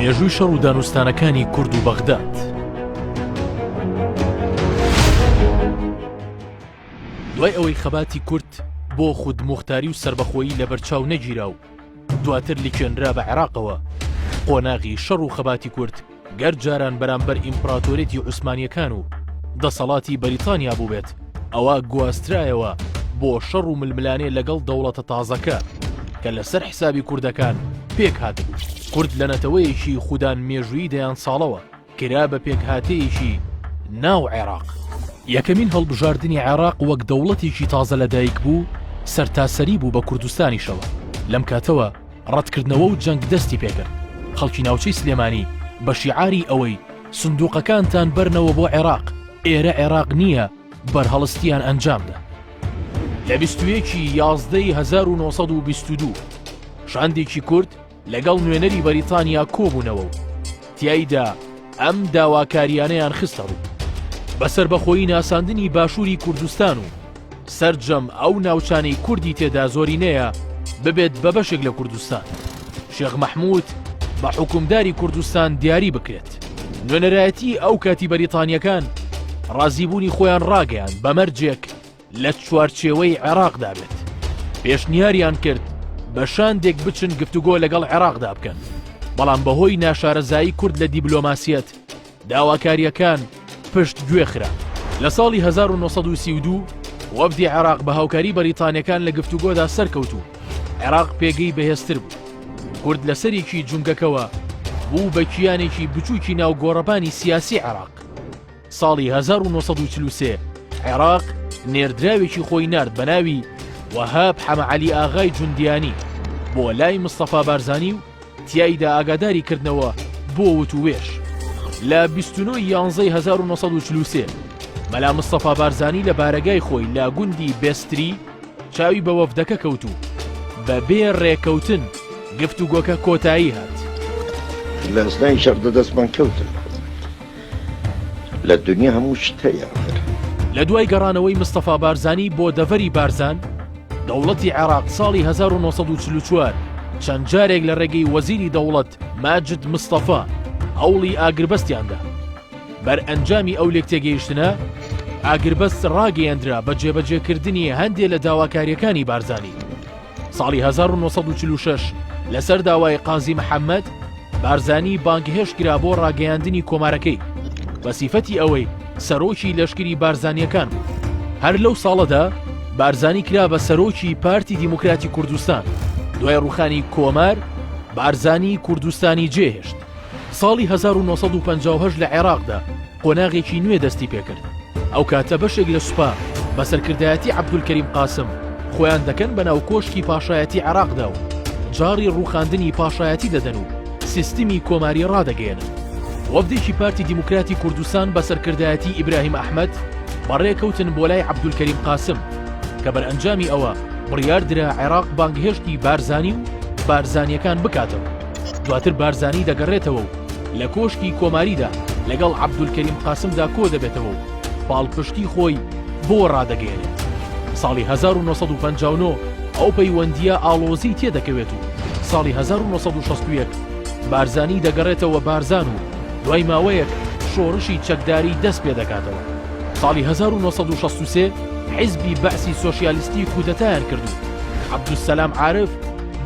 مێژووی شەڕ و دانوستانەکانی کورد و بەغداد. دوای ئەوەی خەباتی کورد بۆ خودموختاری و سربەخۆیی لە بەرچاو نەگیرا و دواتر لیکێنرا بە عێراقەوە، قۆناغی شەڕ و خەباتی کورد گەر جاران بەرامبەر ئیمپراتۆریەتی عوسمانیەکان و دەسەڵاتی بەریتانیا بوو بێت، ئەوە گواسترایەوە بۆ شەڕ و ململانێ لەگەڵ دەوڵەتە تازەکە کە لەسەر حسابی کوردەکان پێک هاتبوو. کورد لە نەتەوەیەکی خودان مێژووی دەیان ساڵەوە کرا بە پێکهاتەیەکی ناو عێراق. یەکەمین هەڵبژاردننی عێراق وەک دەوڵەتێکی تازە لەدایک بوو سەرتاسەری بوو بە کوردستانیشەوە. لەم کاتەوە ڕەتکردنەوە و جەنگ دەستی پێکرد. خەڵکی ناوچەی سلێمانی بە شیعاری ئەوەی سندوقەکانتان بەرنەوە بۆ عێراق، ئێرە عێراق نییە، بەرهەڵستیان ئەنجامدا. لە 21/11/1922 شاندێکی کورد لەگەڵ نوێنەری بەریتانیا کۆبوونەوە و تیایدا ئەم داواکاریانەیان خستە ڕوو بەسەر بەخۆیی ناساندنی باشووری کوردستان و سەرجەم ئەو ناوچانەی کوردی تێدا زۆری نەیە ببێت بە بەشێک لە کوردستان. شێخ مەحموود بە حکومداری کوردستان دیاری بکرێت. نوێنەرایەتی ئەو کاتی بەریتانیەکان ڕازیبوونی خۆیان ڕاگەیان بە مەرجێک لە چوارچێوەی عێراقدا بێت. پێشنیاریان کرد بە شاندێک بچن گفتوگۆ لەگەڵ عێراقدا بکەن، بەڵام بەهۆی ناشارەزایی کورد لە دیبلۆماسیەت داواکاریەکان پشت گوێخرا. لە ساڵی 1932 وەفدی عێراق بە هاوکاری بەریتانیەکان لە گفتوگۆدا سەرکەوت و عێراق پێگەی بەهێزتر بوو. کورد لە سەرێکی جونگەکەوە بوو بە کیانێکی بچووکی ناو گۆڕەپانی سیاسی عێراق. ساڵی 1943 عێراق نێردراوێکی خۆی نارد بە ناوی وەهاب حەمەعەلی ئاغای جوندیانی بۆ لای مستەفا بارزانی و تیایدا ئاگاداری کردنەوە بۆ وتووێش. لە 29/11/1943 مەلا مستەفا بارزانی لە بارەگای خۆی لە گوندی بێستری چاوی بە وەفدەکە کەوت و بە بێ ڕێکەوتن گفتوگۆکە کۆتایی هات. لە ئەسنای شەڕدا دەستمان کەوتن، لە دنیا هەموو شتەیە. لە دوای گەڕانەوەی مستەفا بارزانی بۆ دەڤەری بارزان، دەوڵەتی عێراق ساڵی 1944 چەند جارێک لە ڕێگەی وەزیری دەوڵەت ماجد مستەفا هەوڵی ئاگربەستیاندا. بەر ئەنجامی ئەو لێکتێگەیشتنە ئاگربەست ڕاگەیەندرا بە جێبەجێکردنی هەندێک لە داواکاریەکانی بارزانی. ساڵی 1946 لەسەر داوای قازی محەممەد بارزانی بانگهێشت کرا بۆ ڕاگەیاندنی کۆمارەکەی بە سیفەتی ئەوەی سەرۆکی لەشکری بارزانیەکان بوو. هەر لەو ساڵەدا بارزانی کرا بە سەرۆکی پارتی دیموکراتی کوردستان. دوای ڕوخانی کۆمار بارزانی کوردستانی جێهێشت. ساڵی 1958 لە عێراقدا قۆناغێکی نوێ دەستی پێکرد. ئەو کاتە بەشێک لە سوپا بە سەرکردایەتی عەبدولکەریم قاسم خۆیان دەکەن بە ناو کۆشکی پاشایەتی عێراقدا و جاری ڕوخاندنی پاشایەتی دەدەن و سیستمی کۆماری ڕادەگەێنن. وەفدێکی پارتی دیموکراتی کوردستان بە سەرکردایەتی ئیبراهیم ئەحمەد بەڕێکەوتن بۆ لای عەبدولکەریم قاسم کە بەرئەنجامی ئەوە بڕیار درا عێراق بانگهێشتی بارزانی و بارزانیەکان بکاتەوە. دواتر بارزانی دەگەڕێتەوە و لە کۆشکی کۆماریدا لەگەڵ عەبدولکەریم قاسمدا کۆ دەبێتەوە و پاڵپشتی خۆی بۆ ڕادەگەێنێت. ساڵی 1959 ئەو پەیوەندیە ئاڵۆزی تێدەکەوێت و ساڵی 1961 بارزانی دەگەڕێتەوە بارزان و دوای ماوەیەک شۆڕشی چەکداری دەست پێ دەکاتەوە. ساڵی 1963 حیزبی بەعسی سۆشیالیستی کودەتایان کرد و عەبدولسەلام عارف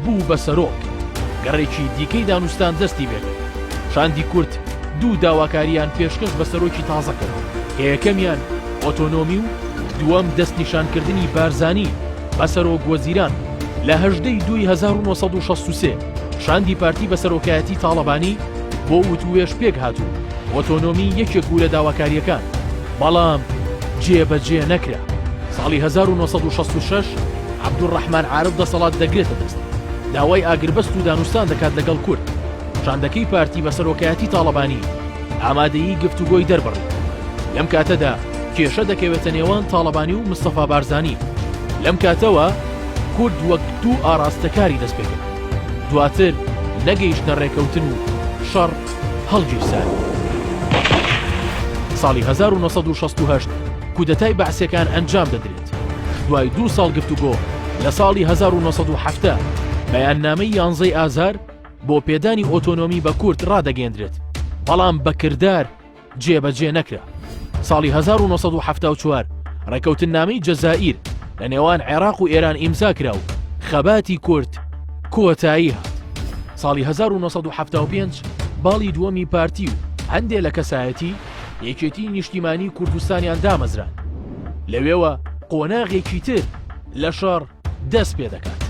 بوو بە سەرۆک. گەڕێکی دیکەی دانوستان دەستی بێت. شاندی کورد دوو داواکاریان پێشکەش بە سەرۆکی تازە کرد. یەکەمیان ئۆتۆنۆمی و دووەم دەستنیشانکردنی بارزانی بە سەرۆک وەزیران. لە 18/1963 شاندی پارتی بە سەرۆکایەتی تاڵەبانی بۆ وتوێش پێک هاتوو. ئۆتۆنۆمی یەکێک بوو لە داواکاریەکان، بەڵام جێبەجێ نەکرا. ساڵی 1966 عەبدولڕەحمان عارف دەسەڵات دەگرێتە دەست. داوای ئاگربەست و دانوستان دەکات لەگەڵ کورد. شاندەکەی پارتی بە سەرۆکایەتی تاڵەبانی ئامادەیی گفتوگۆی دەربڕی. لەم کاتەدا کێشە دەکەوێتە نێوان تاڵەبانی و مستەفا بارزانی. لەم کاتەوە کورد وەک دوو ئاراستەکاری دەست پێکرد. دواتر نەگەیشتە ڕێکەوتن و شەڕ هەڵگیرسان. ساڵی 1968 کودەتای بەعسیەکان ئەنجام دەدرێت. دوای 2 ساڵ گفتوگۆ لە ساڵی 1970 بەیاننامەی 11 ئازار بۆ پێدانی ئۆتۆنۆمی بە کورد ڕادەگەێنرێت بەڵام بەکردار جێبەجێ نەکرا. ساڵی 1974 ڕێکەوتنامەی جەزائیر لە نێوان عێراق و ئێران ئیمزا کرا و خەباتی کورد کۆتایی هات. ساڵی 1975 باڵی دووەمی پارتی و هەندێک لە کەسایەتی یەکێتی نیشتیمانی کوردستانیان دامەزران. لەوێوە قۆناغێکی تر لە شەڕ دەست پێ دەکات.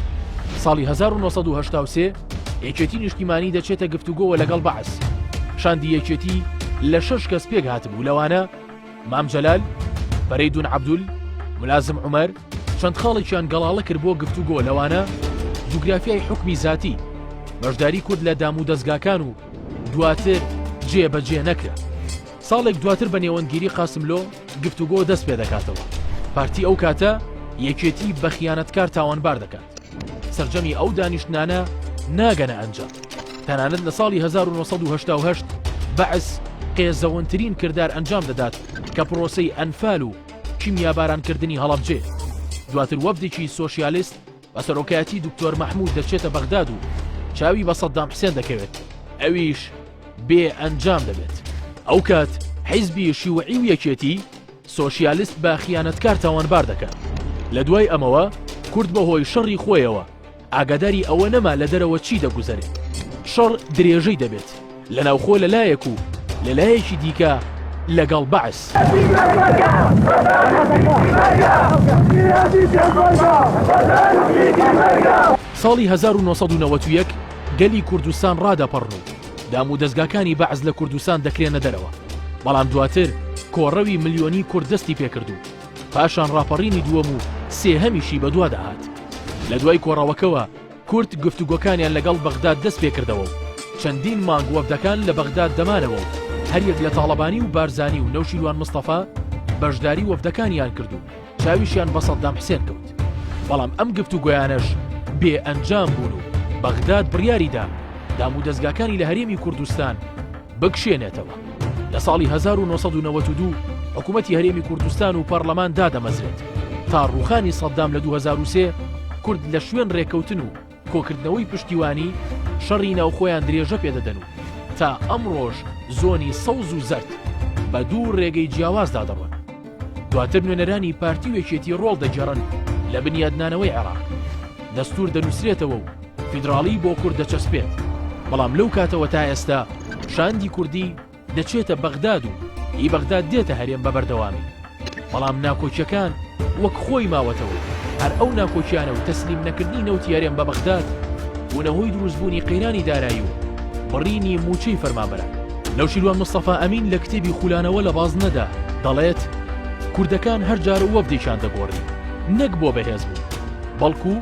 ساڵی 1970 یەکێتی نیشتیمانی دەچێتە گفتوگۆوە لەگەڵ بەعس. شاندی یەکێتی لە 6 کەس پێک هاتبوو، لەوانە مام جەلال، بەرەیدون عەبدول، ملازم عومەر، چەند خاڵێکیان گەڵاڵە کرد بۆ گفتوگۆ، لەوانە جوگرافیای حکمی زاتی، بەشداری کورد لە دام و دەستگاکان و دواتر جێبەجێ نەکرا. ساڵێک دواتر بە نێوەندگیری قاسملۆ گفتوگۆ دەست پێ دەکاتەوە. پارتی ئەو کاتە یەکێتی بە خیانەتکار تاوانبار دەکات. سەرجەمی ئەو دانیشتنانە ناگەنە ئەنجام. تەنانەت لە ساڵی 1970 بەعس قێزەوەنترین کردار ئەنجام دەدات کە پرۆسەی ئەنفال و کیمیابارانکردنی هەڵەبجێ. دواتر وەفدێکی سۆشیالیست بە سەرۆکایەتی دکتۆر مەحموود دەچێتە بەغداد و چاوی بە سەدام حوسێن دەکەوێت، ئەویش بێ ئەنجام دەبێت. ئەو کات حیزبی شیوعی و یەکێتی سۆشیالیست بە خیانەتکار تاوانبار دەکات. لە دوای ئەمەوە کورد بەهۆی شەڕی خۆیەوە ئاگاداری ئەوە نەما لە دەرەوە چی دەگوزارێت. شەڕ درێژەی دەبێت لە ناوخۆ لەلایەک و لەلایەکی دیکە لەگەڵ بەعس. ساڵی 1991 گەلی کوردستان ڕادەپەڕن و دام و دەستگاکانی بەعس لە کوردستان دەکرێنە دەرەوە، بەڵام دواتر کۆڕەوی ملیۆنی کورد دەستی پێکردو. پاشان ڕاپەڕینی دووەم و سێهەمیشی بەدوا دەهات. لە دوای کۆڕەوەکەوە کورد گفتوگۆکانیان لەگەڵ بەغداد دەست پێکردەوە و چەندین مانگ وەفدەکان لە بەغداد دەمانەوە و هەریەک لە تاڵەبانی و بارزانی و نەوشیروان مستەفا بەشداری وەفدەکانیان کرد و چاویشیان بە سەدام حوسێن کەوت. بەڵام ئەم گفتوگۆیانەش بێ ئەنجام بوون و بەغداد بڕیاریدا دام و دەستگاکانی لە هەرێمی کوردستان بکشێنێتەوە. لە ساڵی 1992 حکوومەتی هەرێمی کوردستان و پەرلەمان دادەمەزرێت تا ڕووخانی سەدام لە 2003 کورد لە شوێن ڕێکەوتن و کۆکردنەوەی پشتیوانی شەڕی ناوخۆیان درێژە پێدەدەن و تا ئەمڕۆژ زۆنی سەوز و زەرد بە دوو ڕێگەی جیاوازدا دەڕۆن. دواتر نوێنەرانی پارتی و یەکێتی ڕۆڵ دەجێڕن لە بنیادنانەوەی عێراق. دەستور دەنووسرێتەوە و فیدراڵی بۆ کورد دەچەسپێت، بەڵام لەو کاتەوە تا ئێستا شاندی کوردی دەچێتە بەغداد و هی بەغداد دێتە هەرێم بە بەردەوامی. بەڵام ناکۆچیەکان وەک خۆی ماوەتەوە هەر ئەو ناکۆچیانە و تەسلیم نەکردنی نەوتی هەرێم بە بەغداد بوونەهۆی دروستبوونی قەیرانی دارایی و بڕینی موچەی فەرمانبەران. نەوشیروان مستەفا ئەمین لە کتێبی خولانەوە لە بازنەدا دەڵێت کوردەکان هەر جار وەفدێکیان دەگۆڕی، نەک بۆ بەهێز بوو، بەڵکو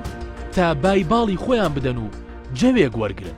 تا بای باڵی خۆیان بدەن و جەوێک وەرگرن.